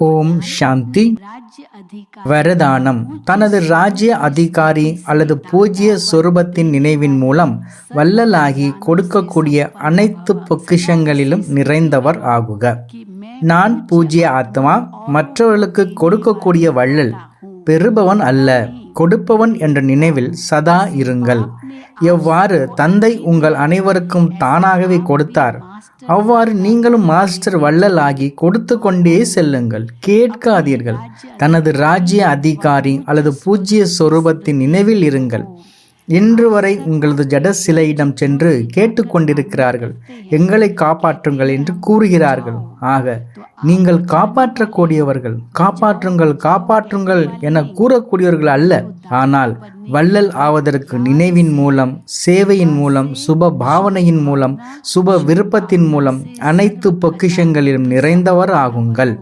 ஓம் சாந்தி. வரதானம். தனது ராஜ்ய அதிகாரி அல்லது பூஜ்ய சொரூபத்தின் நினைவின் மூலம் வள்ளலாகி கொடுக்கக்கூடிய அனைத்து பொக்கிஷங்களிலும் நிறைந்தவர் ஆகுக. நான் பூஜ்ய ஆத்மா, மற்றவர்களுக்கு கொடுக்கக்கூடிய வள்ளல், பெறுபவன் அல்ல, கொடுப்பவன் என்ற நினைவில் சதா இருங்கள். எவ்வாறு தந்தை உங்கள் அனைவருக்கும் தானாகவே கொடுத்தார், அவ்வாறு நீங்களும் மாஸ்டர் வள்ளல் ஆகி கொடுத்து கொண்டே செல்லுங்கள். கேட்காதீர்கள். தனது ராஜ்ய அதிகாரி அல்லது பூஜ்ய சொரூபத்தின் நினைவில் இருங்கள். இன்று வரை உங்களது ஜட சிலையிடம் சென்று கேட்டுக்கொண்டிருக்கிறார்கள், எங்களை காப்பாற்றுங்கள் என்று கூறுகிறார்கள். ஆக நீங்கள் காப்பாற்றக்கூடியவர்கள், காப்பாற்றுங்கள் காப்பாற்றுங்கள் என கூறக்கூடியவர்கள் அல்ல. ஆனால் வள்ளல் ஆவதற்கு நினைவின் மூலம், சேவையின் மூலம், சுப பாவனையின் மூலம், சுப விருப்பத்தின் மூலம் அனைத்து பொக்கிஷங்களிலும் நிறைந்தவர் ஆகுங்கள்.